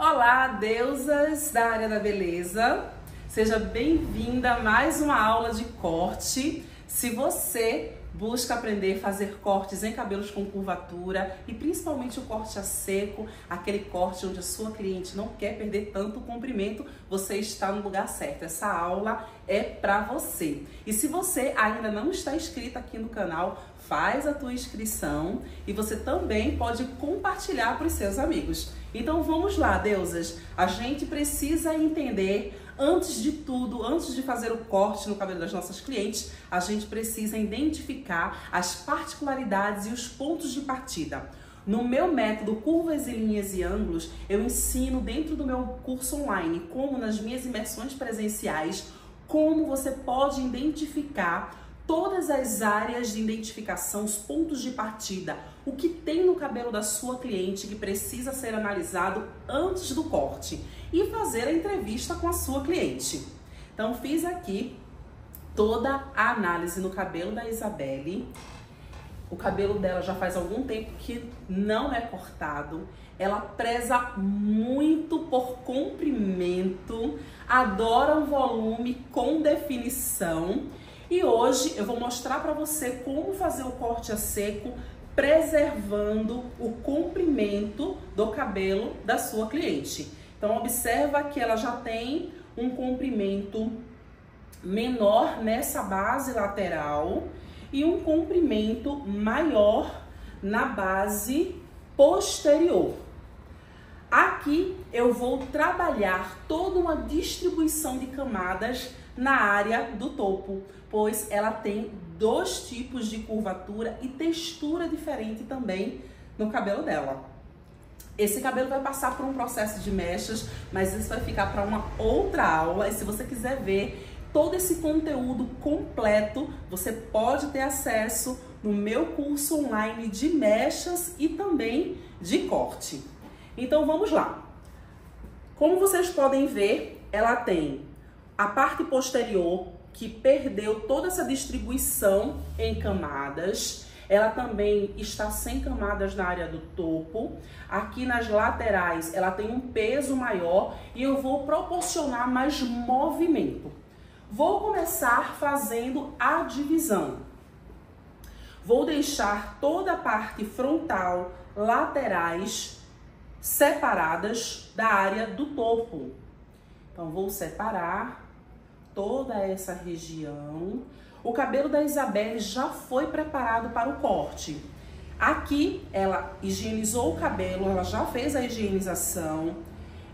Olá, deusas da área da beleza! Seja bem-vinda a mais uma aula de corte. Se você busca aprender a fazer cortes em cabelos com curvatura e principalmente o corte a seco, aquele corte onde a sua cliente não quer perder tanto comprimento, você está no lugar certo. Essa aula é para você. E se você ainda não está inscrito aqui no canal, faz a tua inscrição e você também pode compartilhar para os seus amigos. Então vamos lá, deusas. A gente precisa entender, antes de tudo, antes de fazer o corte no cabelo das nossas clientes, a gente precisa identificar as particularidades e os pontos de partida. No meu método Curvas e Linhas e Ângulos, eu ensino dentro do meu curso online, como nas minhas imersões presenciais, como você pode identificar todas as áreas de identificação, os pontos de partida, o que tem no cabelo da sua cliente que precisa ser analisado antes do corte e fazer a entrevista com a sua cliente. Então fiz aqui toda a análise no cabelo da Isabelle. O cabelo dela já faz algum tempo que não é cortado. Ela preza muito por comprimento, adora um volume com definição. E hoje eu vou mostrar para você como fazer o corte a seco, preservando o comprimento do cabelo da sua cliente. Então observa que ela já tem um comprimento menor nessa base lateral e um comprimento maior na base posterior. Aqui eu vou trabalhar toda uma distribuição de camadas na área do topo, pois ela tem dois tipos de curvatura e textura diferente também no cabelo dela. Esse cabelo vai passar por um processo de mechas, mas isso vai ficar para uma outra aula. E se você quiser ver todo esse conteúdo completo, você pode ter acesso no meu curso online de mechas e também de corte. Então vamos lá. Como vocês podem ver, ela tem a parte posterior que perdeu toda essa distribuição em camadas. Ela também está sem camadas na área do topo. Aqui nas laterais ela tem um peso maior e eu vou proporcionar mais movimento. Vou começar fazendo a divisão. Vou deixar toda a parte frontal, laterais separadas da área do topo. Então vou separar toda essa região. O cabelo da Isabelle já foi preparado para o corte. Aqui ela higienizou o cabelo, ela já fez a higienização,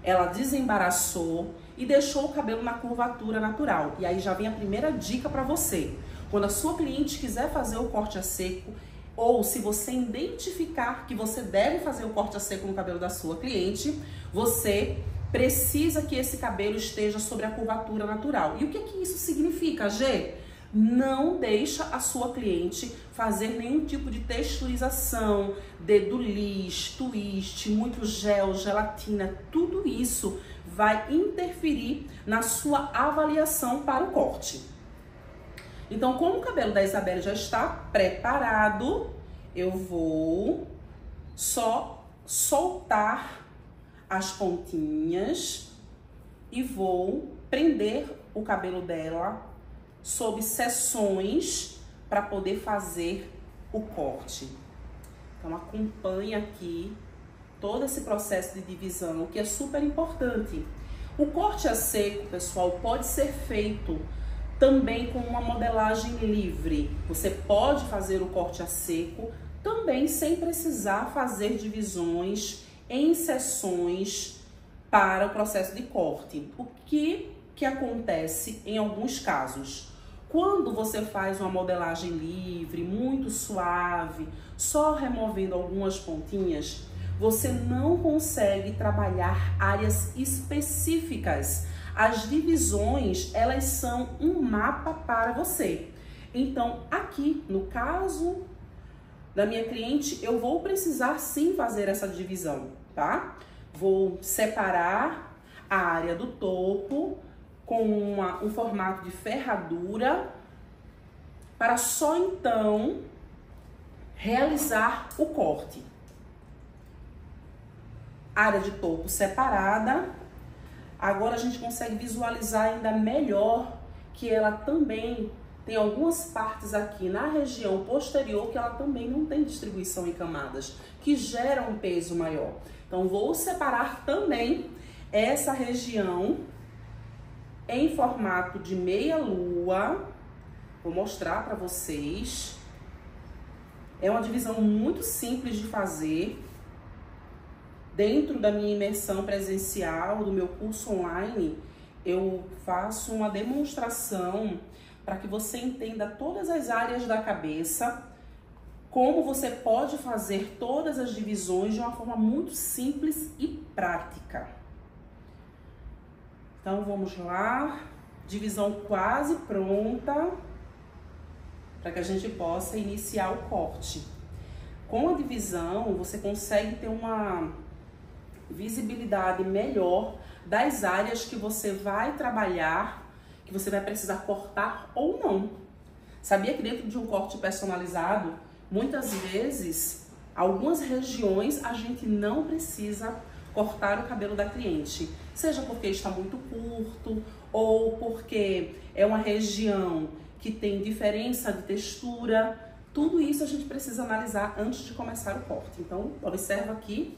ela desembaraçou e deixou o cabelo na curvatura natural. E aí já vem a primeira dica para você. Quando a sua cliente quiser fazer o corte a seco, ou se você identificar que você deve fazer o corte a seco no cabelo da sua cliente, você precisa que esse cabelo esteja sobre a curvatura natural. E o que isso significa, Gê? Não deixa a sua cliente fazer nenhum tipo de texturização, dedo liso, twist, muito gel, gelatina, tudo isso vai interferir na sua avaliação para o corte. Então, como o cabelo da Isabelle já está preparado, eu vou só soltar as pontinhas e vou prender o cabelo dela sob seções para poder fazer o corte. Então acompanhe aqui todo esse processo de divisão, o que é super importante. O corte a seco, pessoal, pode ser feito também com uma modelagem livre. Você pode fazer o corte a seco também sem precisar fazer divisões em seções para o processo de corte. O que acontece em alguns casos? Quando você faz uma modelagem livre, muito suave, só removendo algumas pontinhas, você não consegue trabalhar áreas específicas. As divisões, elas são um mapa para você. Então, aqui, no caso da minha cliente, eu vou precisar sim fazer essa divisão, tá? Vou separar a área do topo com um formato de ferradura para só então realizar o corte. área de topo separada. Agora a gente consegue visualizar ainda melhor que ela também tem algumas partes aqui na região posterior que ela também não tem distribuição em camadas, que gera um peso maior. Então, vou separar também essa região em formato de meia lua. Vou mostrar para vocês. É uma divisão muito simples de fazer. Dentro da minha imersão presencial, do meu curso online, eu faço uma demonstração para que você entenda todas as áreas da cabeça, como você pode fazer todas as divisões de uma forma muito simples e prática. Então, vamos lá. Divisão quase pronta para que a gente possa iniciar o corte. Com a divisão, você consegue ter uma visibilidade melhor das áreas que você vai trabalhar, que você vai precisar cortar ou não. Sabia que dentro de um corte personalizado, muitas vezes, algumas regiões a gente não precisa cortar o cabelo da cliente, seja porque está muito curto ou porque é uma região que tem diferença de textura. Tudo isso a gente precisa analisar antes de começar o corte. Então, observa aqui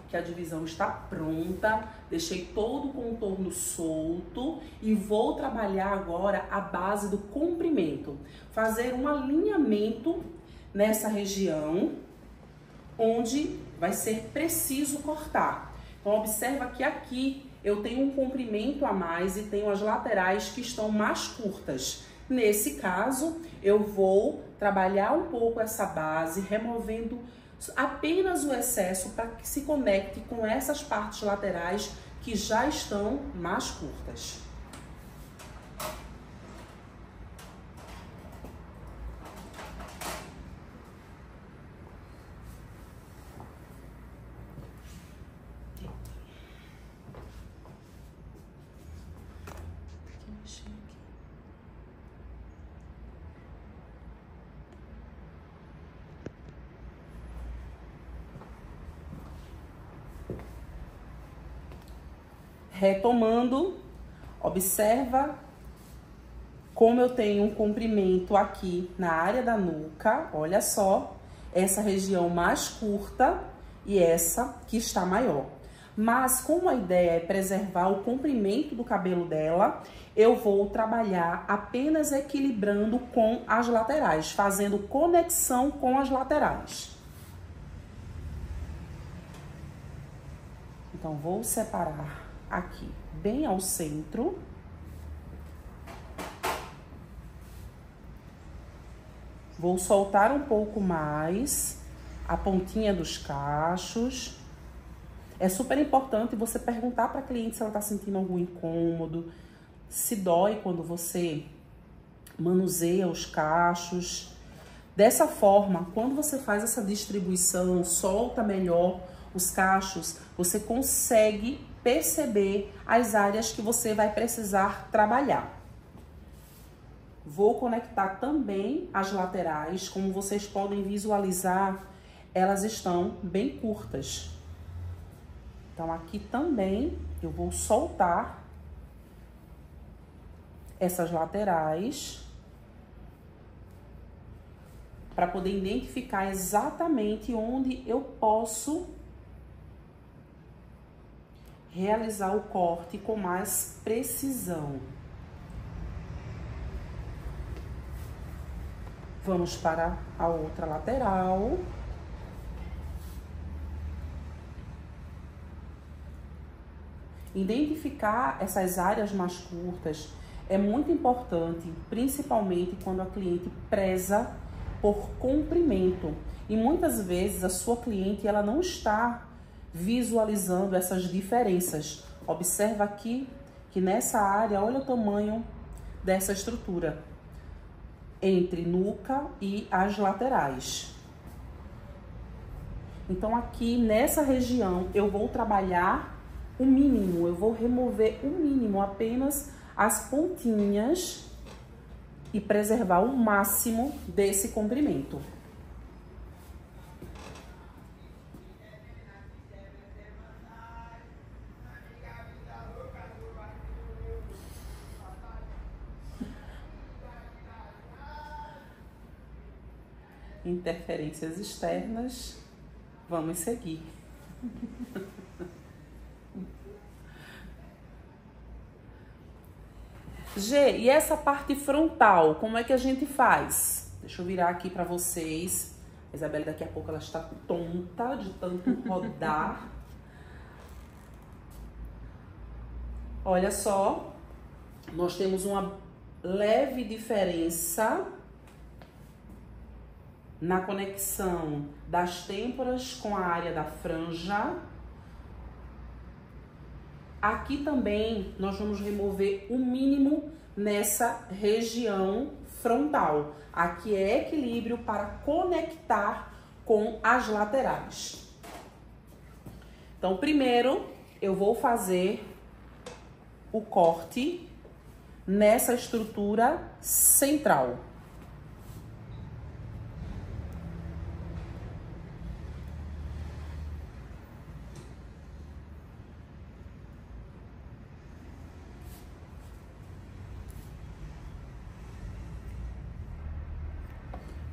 que a divisão está pronta, deixei todo o contorno solto e vou trabalhar agora a base do comprimento, fazer um alinhamento nessa região onde vai ser preciso cortar. Então, observa que aqui eu tenho um comprimento a mais e tenho as laterais que estão mais curtas. Nesse caso, eu vou trabalhar um pouco essa base, removendo apenas o excesso para que se conecte com essas partes laterais que já estão mais curtas. Retomando, observa como eu tenho um comprimento aqui na área da nuca, olha só, essa região mais curta e essa que está maior. Mas como a ideia é preservar o comprimento do cabelo dela, eu vou trabalhar apenas equilibrando com as laterais, fazendo conexão com as laterais. Então, vou separar aqui bem ao centro. Vou soltar um pouco mais a pontinha dos cachos. É super importante você perguntar para a cliente se ela está sentindo algum incômodo, se dói quando você manuseia os cachos. Dessa forma, quando você faz essa distribuição, solta melhor os cachos, você consegue perceber as áreas que você vai precisar trabalhar. Vou conectar também as laterais, como vocês podem visualizar, elas estão bem curtas. Então, aqui também eu vou soltar essas laterais para poder identificar exatamente onde eu posso realizar o corte com mais precisão. Vamos para a outra lateral. Identificar essas áreas mais curtas é muito importante, principalmente quando a cliente preza por comprimento. E muitas vezes a sua cliente ela não está visualizando essas diferenças. Observa aqui que nessa área, olha o tamanho dessa estrutura entre nuca e as laterais. Então aqui nessa região eu vou trabalhar o mínimo, eu vou remover o mínimo, apenas as pontinhas e preservar o máximo desse comprimento. interferências externas, vamos seguir. G, e essa parte frontal, como é que a gente faz? Deixa eu virar aqui para vocês. A Isabela daqui a pouco ela está tonta de tanto rodar. Olha só, nós temos uma leve diferença na conexão das têmporas com a área da franja. Aqui também nós vamos remover o mínimo nessa região frontal. Aqui é equilíbrio para conectar com as laterais. Então, primeiro eu vou fazer o corte nessa estrutura central.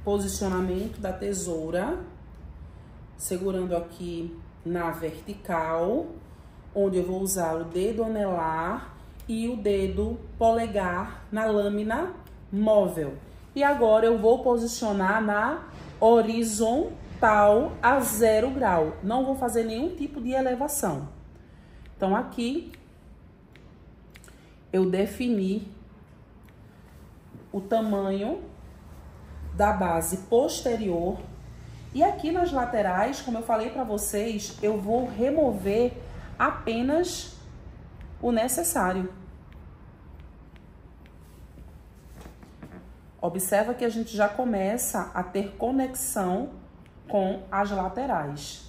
Posicionamento da tesoura, segurando aqui na vertical, onde eu vou usar o dedo anelar e o dedo polegar na lâmina móvel. E agora eu vou posicionar na horizontal a 0 grau. Não vou fazer nenhum tipo de elevação. Então, aqui eu defini o tamanho da base posterior. E aqui nas laterais, como eu falei para vocês, eu vou remover apenas o necessário. Observa que a gente já começa a ter conexão com as laterais.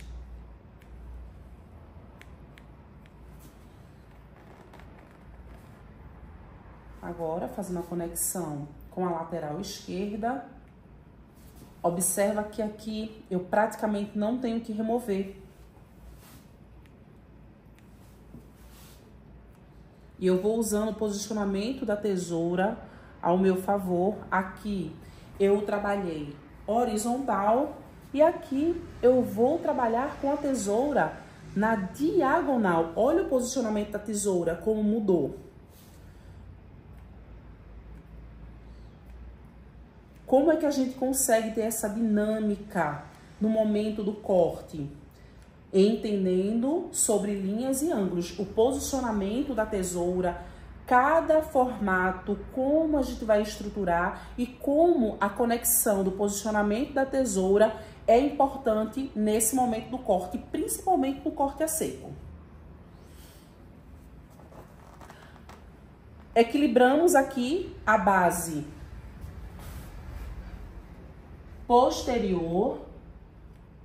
Agora, fazendo a conexão com a lateral esquerda. Observa que aqui eu praticamente não tenho que remover. E eu vou usando o posicionamento da tesoura ao meu favor. Aqui eu trabalhei horizontal e aqui eu vou trabalhar com a tesoura na diagonal. Olha o posicionamento da tesoura, como mudou. Como é que a gente consegue ter essa dinâmica no momento do corte? Entendendo sobre linhas e ângulos, o posicionamento da tesoura, cada formato, como a gente vai estruturar e como a conexão do posicionamento da tesoura é importante nesse momento do corte, principalmente no corte a seco. Equilibramos aqui a base posterior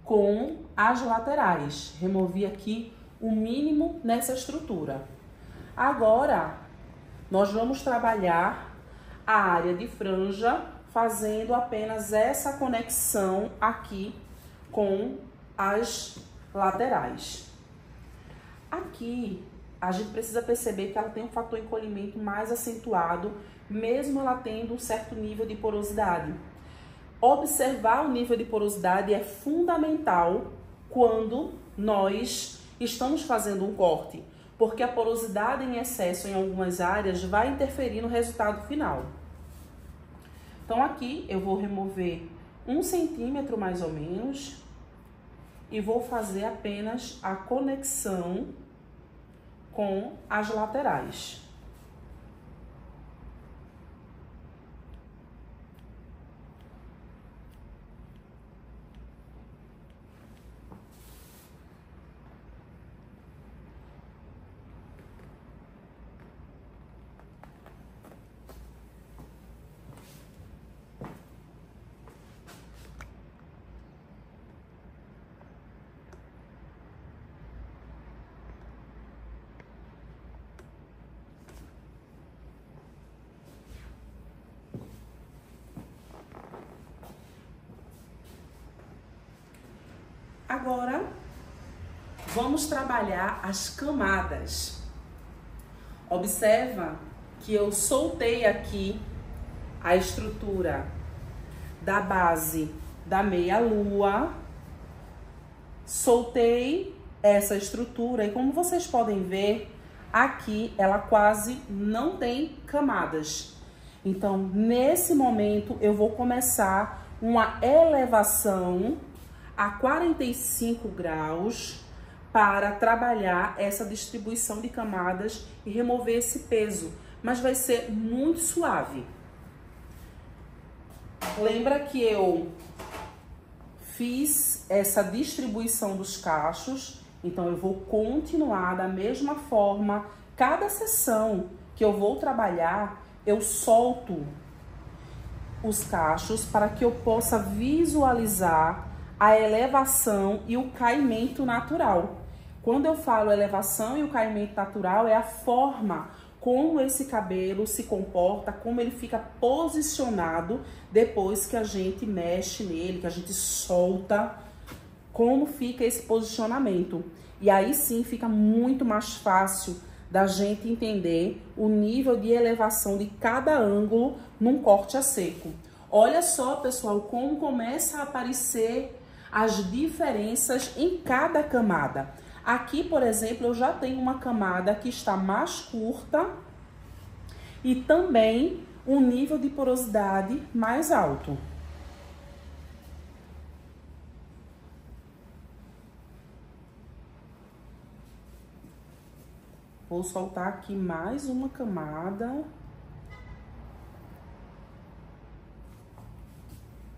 com as laterais. Removi aqui o mínimo nessa estrutura. Agora, nós vamos trabalhar a área de franja, fazendo apenas essa conexão aqui com as laterais. Aqui, a gente precisa perceber que ela tem um fator encolhimento mais acentuado, mesmo ela tendo um certo nível de porosidade. Observar o nível de porosidade é fundamental quando nós estamos fazendo um corte, porque a porosidade em excesso em algumas áreas vai interferir no resultado final. Então, aqui eu vou remover 1 centímetro mais ou menos e vou fazer apenas a conexão com as laterais. Agora, vamos trabalhar as camadas. Observa que eu soltei aqui a estrutura da base da meia-lua. Soltei essa estrutura e como vocês podem ver, aqui ela quase não tem camadas. Então, nesse momento, eu vou começar uma elevação a 45 graus para trabalhar essa distribuição de camadas e remover esse peso, mas vai ser muito suave. Lembra que eu fiz essa distribuição dos cachos, então eu vou continuar da mesma forma. Cada sessão que eu vou trabalhar, eu solto os cachos para que eu possa visualizar a elevação e o caimento natural. Quando eu falo elevação e o caimento natural, é a forma como esse cabelo se comporta, como ele fica posicionado depois que a gente mexe nele, que a gente solta, como fica esse posicionamento. E aí sim fica muito mais fácil da gente entender o nível de elevação de cada ângulo num corte a seco. Olha só, pessoal, como começa a aparecer as diferenças em cada camada. Aqui, por exemplo, eu já tenho uma camada que está mais curta e também um nível de porosidade mais alto. Vou soltar aqui mais uma camada.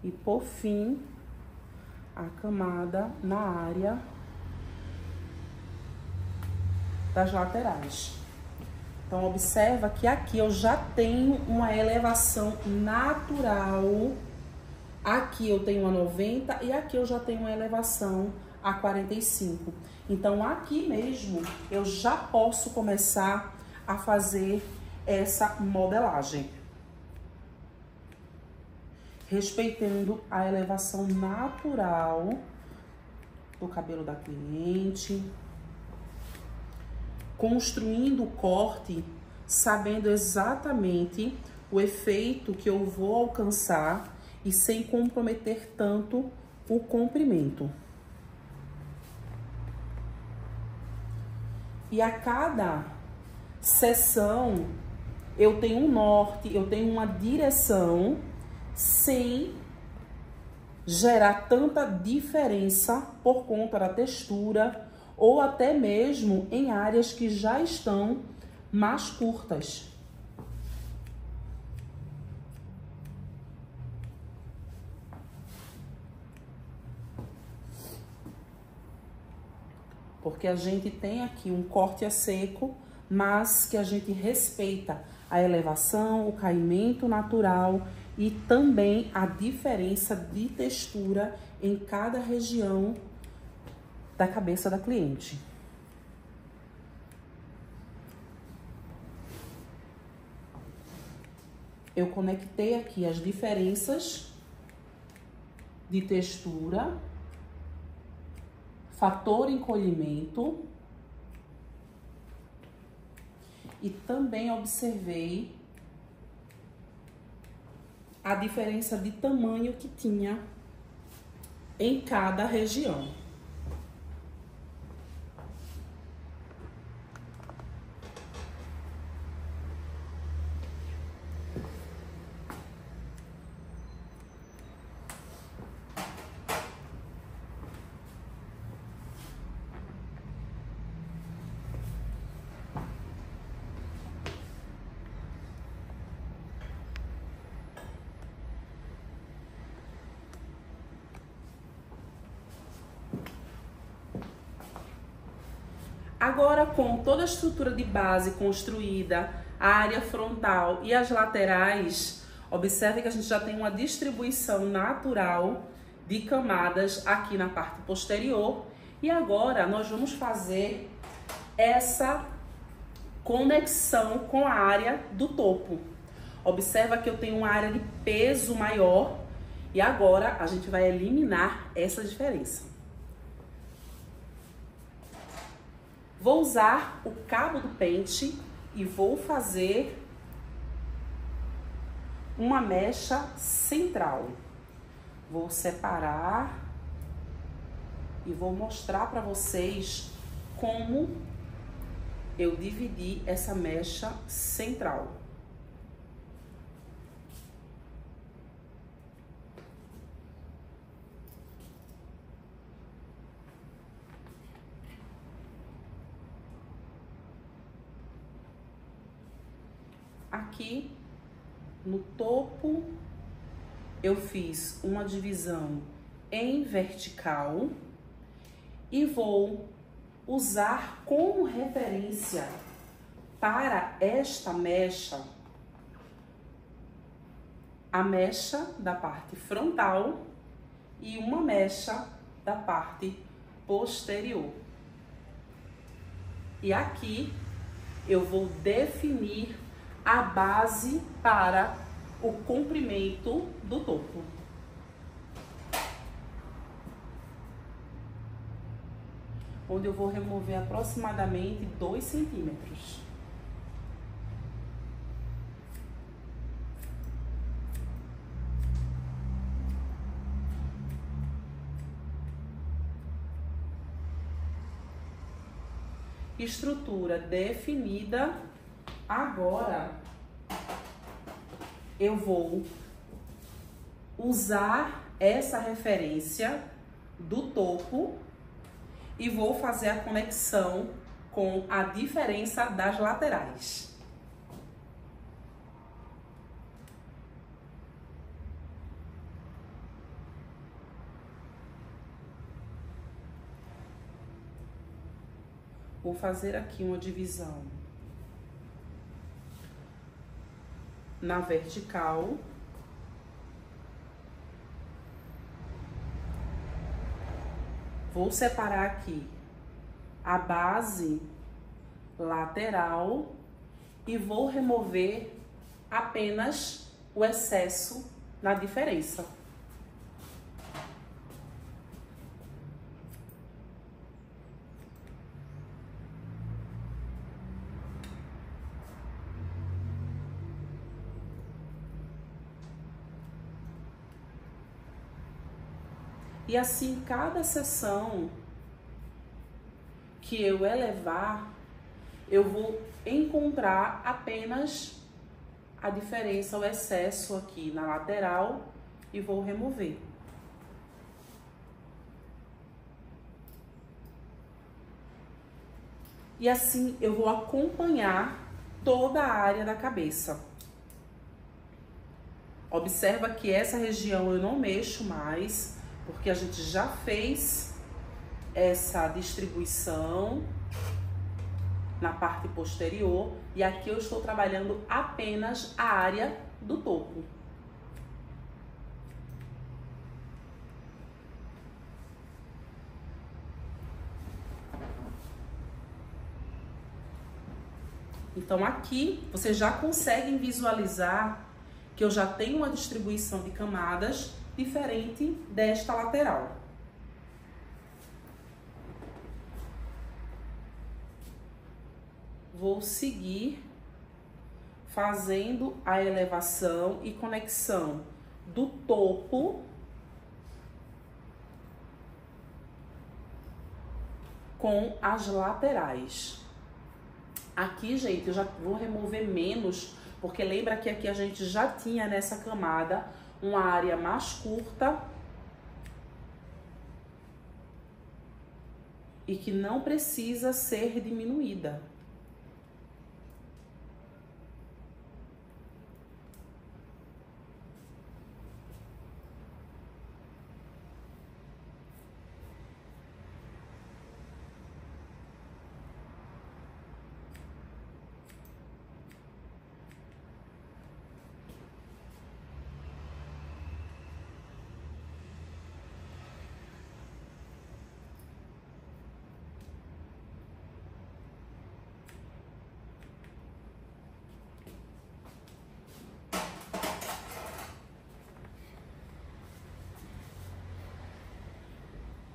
E por fim, a camada na área das laterais. Então, observa que aqui eu já tenho uma elevação natural. Aqui eu tenho a 90 e aqui eu já tenho uma elevação a 45. Então, aqui mesmo eu já posso começar a fazer essa modelagem, respeitando a elevação natural do cabelo da cliente, construindo o corte, sabendo exatamente o efeito que eu vou alcançar e sem comprometer tanto o comprimento. E a cada sessão eu tenho um norte, eu tenho uma direção, sem gerar tanta diferença por conta da textura ou até mesmo em áreas que já estão mais curtas. Porque a gente tem aqui um corte a seco, mas que a gente respeita a elevação, o caimento natural e também a diferença de textura em cada região da cabeça da cliente. Eu conectei aqui as diferenças de textura, fator encolhimento e também observei a diferença de tamanho que tinha em cada região. Agora, com toda a estrutura de base construída, a área frontal e as laterais, observe que a gente já tem uma distribuição natural de camadas aqui na parte posterior. E agora nós vamos fazer essa conexão com a área do topo. Observa que eu tenho uma área de peso maior e agora a gente vai eliminar essa diferença. Vou usar o cabo do pente e vou fazer uma mecha central. Vou separar e vou mostrar para vocês como eu dividi essa mecha central. Aqui no topo eu fiz uma divisão em vertical e vou usar como referência para esta mecha a mecha da parte frontal e uma mecha da parte posterior. E aqui eu vou definir a base para o comprimento do topo. Onde eu vou remover aproximadamente 2 centímetros. Estrutura definida. Agora eu vou usar essa referência do topo e vou fazer a conexão com a diferença das laterais. Vou fazer aqui uma divisão na vertical. Vou separar aqui a base lateral e vou remover apenas o excesso na diferença. E assim, cada seção que eu elevar, eu vou encontrar apenas a diferença, o excesso aqui na lateral e vou remover. E assim, eu vou acompanhar toda a área da cabeça. Observa que essa região eu não mexo mais, porque a gente já fez essa distribuição na parte posterior e aqui eu estou trabalhando apenas a área do topo. Então aqui vocês já conseguem visualizar que eu já tenho uma distribuição de camadas diferente desta lateral. Vou seguir fazendo a elevação e conexão do topo com as laterais. Aqui, gente, eu já vou remover menos, porque lembra que aqui a gente já tinha nessa camada uma área mais curta e que não precisa ser diminuída.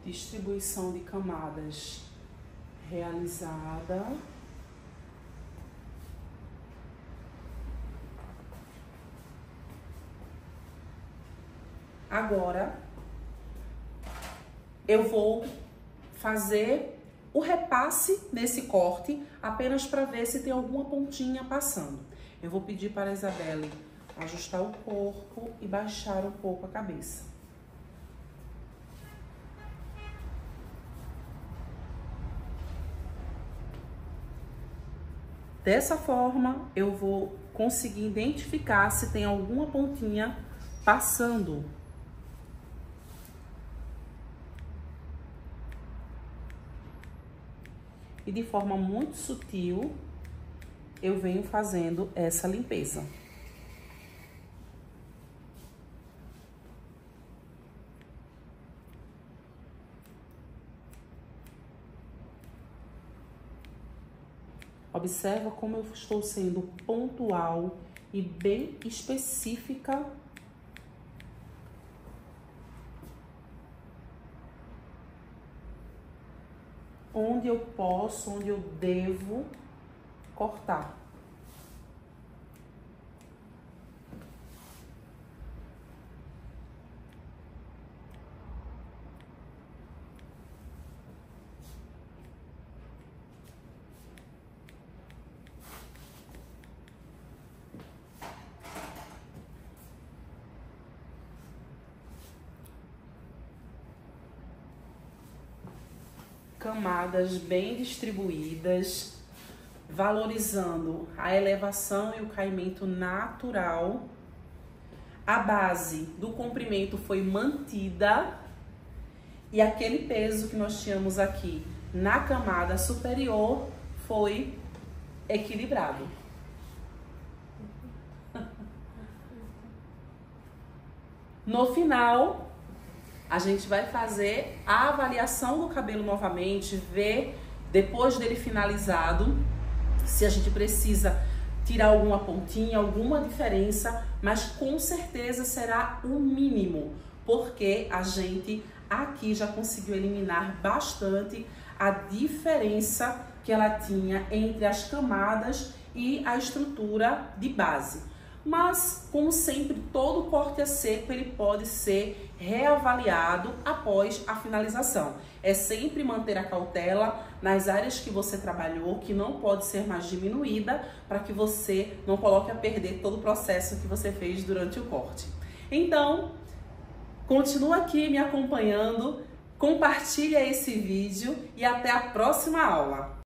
Distribuição de camadas realizada. Agora, eu vou fazer o repasse nesse corte apenas para ver se tem alguma pontinha passando. Eu vou pedir para a Isabelle ajustar o corpo e baixar um pouco a cabeça. Dessa forma, eu vou conseguir identificar se tem alguma pontinha passando. E de forma muito sutil, eu venho fazendo essa limpeza. Observa como eu estou sendo pontual e bem específica . Onde eu posso, onde eu devo cortar. Camadas bem distribuídas, valorizando a elevação e o caimento natural. A base do comprimento foi mantida e aquele peso que nós tínhamos aqui na camada superior foi equilibrado. No final, a gente vai fazer a avaliação do cabelo novamente, ver, depois dele finalizado, se a gente precisa tirar alguma pontinha, alguma diferença, mas com certeza será o mínimo, porque a gente aqui já conseguiu eliminar bastante a diferença que ela tinha entre as camadas e a estrutura de base. Mas, como sempre, todo corte a seco ele pode ser reavaliado após a finalização. É sempre manter a cautela nas áreas que você trabalhou, que não pode ser mais diminuída, para que você não coloque a perder todo o processo que você fez durante o corte. Então, continua aqui me acompanhando, compartilha esse vídeo e até a próxima aula.